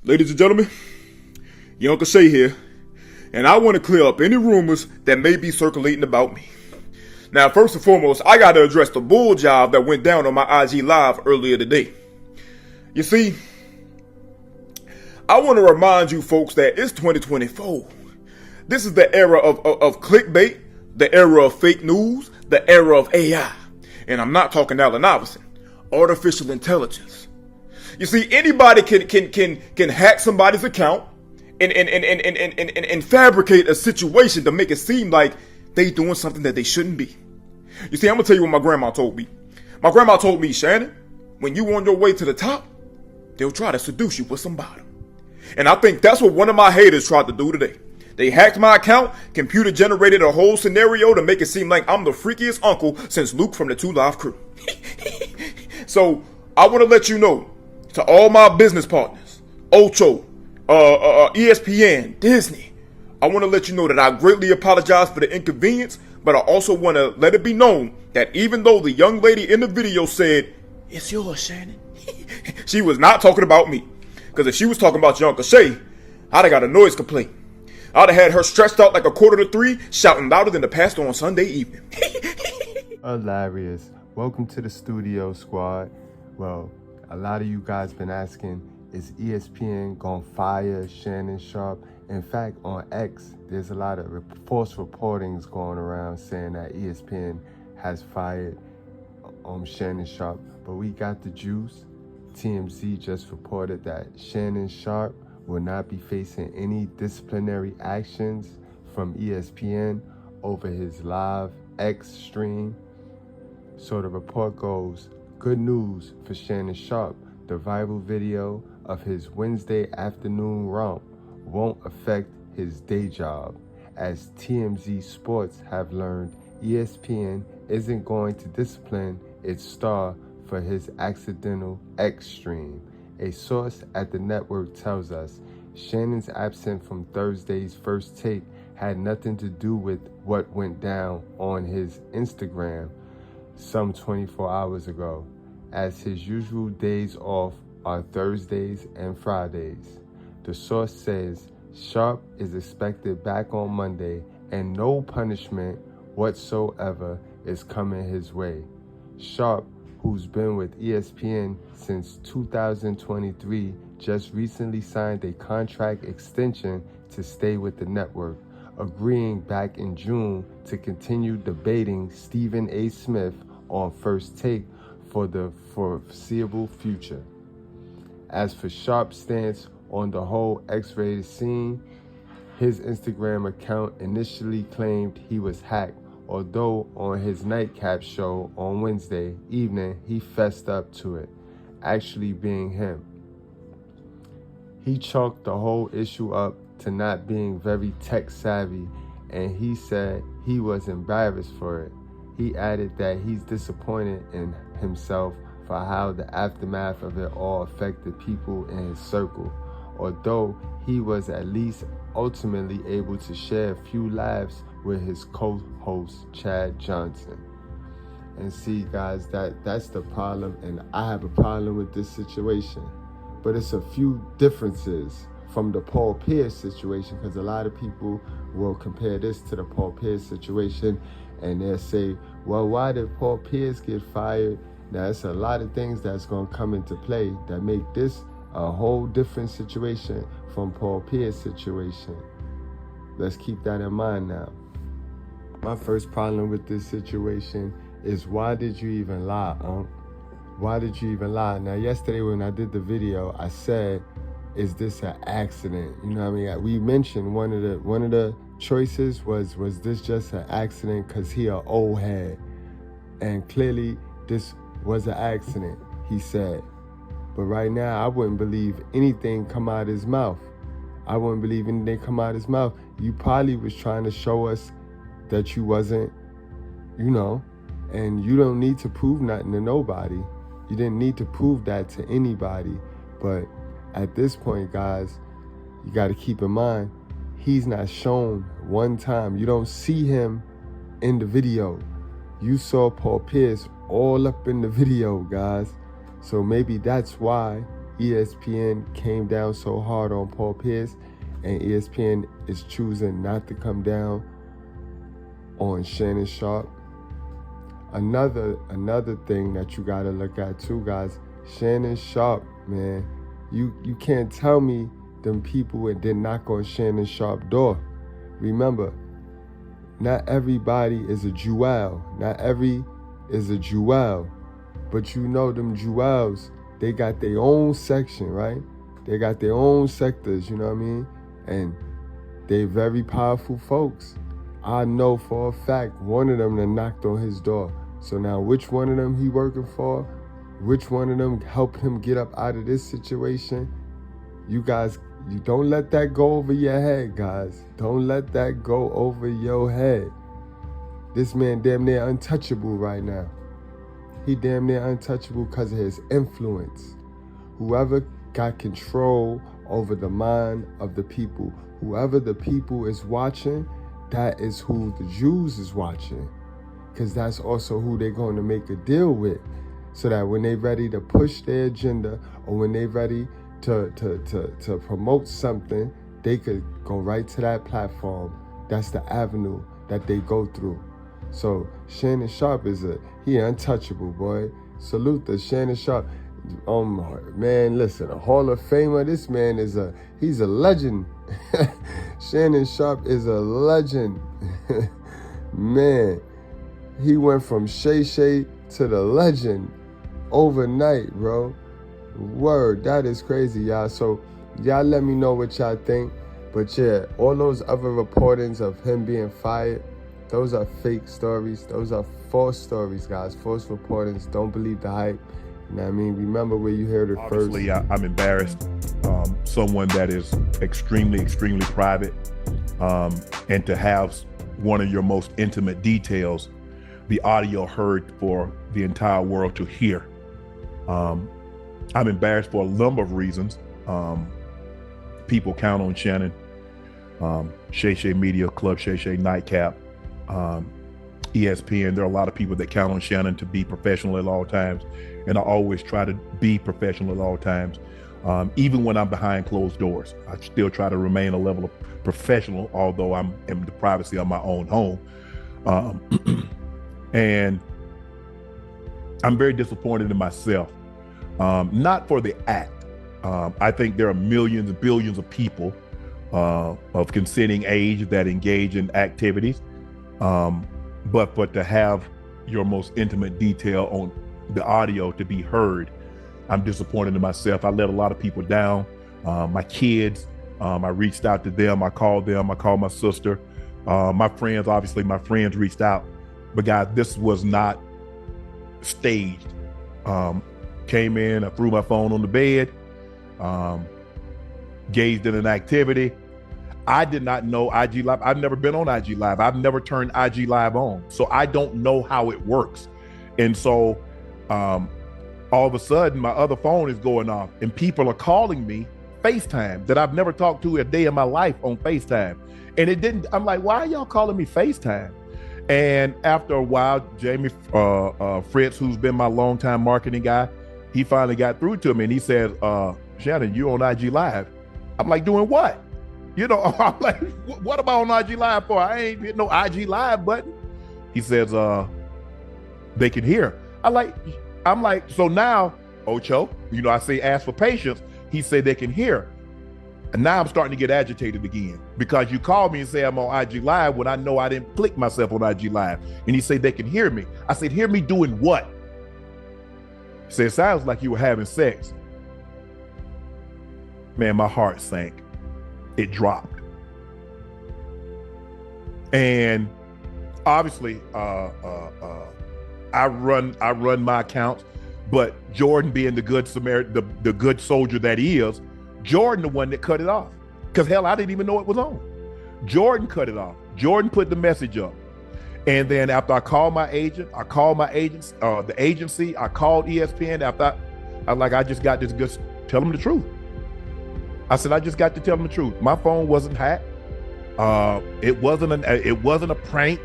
Ladies and gentlemen, your Uncle Shay here, and I want to clear up any rumors that may be circulating about me. Now, first and foremost, I got to address the bull job that went down on my IG Live earlier today. You see, I want to remind you folks that it's 2024. This is the era of clickbait, the era of fake news, the era of AI. And I'm not talking Allen Iverson, artificial intelligence. You see, anybody can hack somebody's account and fabricate a situation to make it seem like they doing something that they shouldn't be. You see, I'm gonna tell you what my grandma told me. My grandma told me, Shannon, when you on your way to the top, they'll try to seduce you with some bottom. And I think that's what one of my haters tried to do today. They hacked my account, computer generated a whole scenario to make it seem like I'm the freakiest uncle since Luke from the 2 Live Crew. So I want to let you know, to all my business partners, Ocho, ESPN, Disney, I want to let you know that I greatly apologize for the inconvenience, but I also want to let it be known that even though the young lady in the video said, "It's yours, Shannon," she was not talking about me. Because if she was talking about your Uncle Shay, I'd have got a noise complaint. I'd have had her stretched out like a 2:45, shouting louder than the pastor on Sunday evening. Hilarious. Welcome to the studio, squad. Well, a lot of you guys been asking, is ESPN gonna fire Shannon Sharpe? In fact, on X, there's a lot of false reportings going around saying that ESPN has fired Shannon Sharpe. But we got the juice. TMZ just reported that Shannon Sharpe will not be facing any disciplinary actions from ESPN over his live X stream. So the report goes, good news for Shannon Sharpe. The viral video of his Wednesday afternoon romp won't affect his day job. As TMZ Sports have learned, ESPN isn't going to discipline its star for his accidental X stream. A source at the network tells us Shannon's absence from Thursday's first take had nothing to do with what went down on his Instagram some 24 hours ago, as his usual days off are Thursdays and Fridays. The source says Sharpe is expected back on Monday and no punishment whatsoever is coming his way. Sharpe, who's been with ESPN since 2023, just recently signed a contract extension to stay with the network, agreeing back in June to continue debating Stephen A. Smith on First Take for the foreseeable future. As for Sharpe's stance on the whole X-rated scene, his Instagram account initially claimed he was hacked, although on his nightcap show on Wednesday evening, he fessed up to it, actually being him. He chalked the whole issue up to not being very tech savvy, and he said he was embarrassed for it. He added that he's disappointed in himself for how the aftermath of it all affected people in his circle, although he was at least ultimately able to share a few laughs with his co-host Chad Johnson. And see, guys, that's the problem, and I have a problem with this situation. But it's a few differences from the Paul Pierce situation, because a lot of people will compare this to the Paul Pierce situation, and they'll say, well, why did Paul Pierce get fired? Now, it's a lot of things that's going to come into play that make this a whole different situation from Paul Pierce's situation. Let's keep that in mind now. My first problem with this situation is, why did you even lie, Unc? Why did you even lie? Now, yesterday when I did the video, I said, is this an accident? You know what I mean? We mentioned one of the choices was this just an accident because he an old head? And clearly this was an accident, he said. But right now, I wouldn't believe anything come out of his mouth. I wouldn't believe anything come out of his mouth. You probably was trying to show us that you wasn't, and you don't need to prove nothing to nobody. You didn't need to prove that to anybody. But at this point, guys, you got to keep in mind, he's not shown one time. You don't see him in the video. You saw Paul Pierce all up in the video, guys. So maybe that's why ESPN came down so hard on Paul Pierce, and ESPN is choosing not to come down on Shannon Sharpe. Another thing that you gotta look at too, guys, Shannon Sharpe, man, you can't tell me them people and then knock on Shannon Sharpe door. Remember, not everybody is a Jewel. Not every is a Jewel. But you know them Jewels, they got their own section, right? They got their own sectors, you know what I mean? And they very powerful folks. I know for a fact one of them that knocked on his door. So now which one of them he working for? Which one of them helped him get up out of this situation? You guys, you don't let that go over your head, guys. Don't let that go over your head. This man damn near untouchable right now. He damn near untouchable because of his influence. Whoever got control over the mind of the people, whoever the people is watching, that is who the Jews is watching. Because that's also who they're going to make a deal with. So that when they're ready to push their agenda, or when they're ready to promote something, they could go right to that platform. That's the avenue that they go through. So Shannon Sharpe he untouchable, boy. Salute to Shannon Sharpe. Man, listen, a Hall of Famer. This man he's a legend. Shannon Sharpe is a legend. Man, he went from Shay Shay to the legend overnight, bro. Word, that is crazy, y'all. So y'all let me know what y'all think. But yeah, all those other reportings of him being fired, those are fake stories. Those are false stories, guys. False reportings. Don't believe the hype. You know what I mean? Remember where you heard it Obviously, first. I'm embarrassed. Someone that is extremely, extremely private, and to have one of your most intimate details, the audio heard for the entire world to hear. I'm embarrassed for a number of reasons. People count on Shannon, Shay Shay Media, Club Shay Shay Nightcap, ESPN. There are a lot of people that count on Shannon to be professional at all times. And I always try to be professional at all times. Even when I'm behind closed doors, I still try to remain a level of professional, although I'm in the privacy of my own home. And I'm very disappointed in myself. Not for the act. I think there are millions and billions of people of consenting age that engage in activities. But to have your most intimate detail on the audio to be heard, I'm disappointed in myself. I let a lot of people down. My kids, I reached out to them. I called my sister. My friends reached out. But guys, this was not staged. Came in, I threw my phone on the bed, gazed in an activity. I did not know IG Live. I've never been on IG Live. I've never turned IG Live on. So I don't know how it works. And so all of a sudden my other phone is going off and people are calling me FaceTime that I've never talked to a day in my life on FaceTime. And I'm like, why are y'all calling me FaceTime? And after a while, Jamie Fritz, who's been my longtime marketing guy, he finally got through to me and he said, Shannon, you on IG Live? I'm like, doing what? You know, I'm like, what am I on IG Live for? I ain't hit no IG Live button. He says, they can hear. I'm like, so now, Ocho, you know, I say ask for patience. He said they can hear. And now I'm starting to get agitated again because you called me and say I'm on IG Live when I know I didn't click myself on IG Live. And he said they can hear me. I said, hear me doing what? He said, it sounds like you were having sex. Man, my heart sank. It dropped. And obviously, I run my accounts, but Jordan being the good Samaritan, the good soldier that he is, Jordan the one that cut it off. Because hell, I didn't even know it was on. Jordan cut it off. Jordan put the message up. And then after I called my agent, the agency, I called ESPN after I just got this good, tell them the truth. I said, I just got to tell them the truth. My phone wasn't hacked. It wasn't a prank.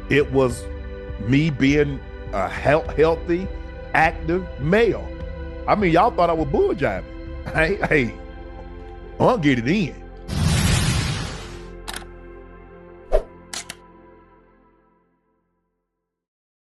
It was me being a healthy, active male. I mean, y'all thought I was bull jiving. Hey, I'm gonna get it in.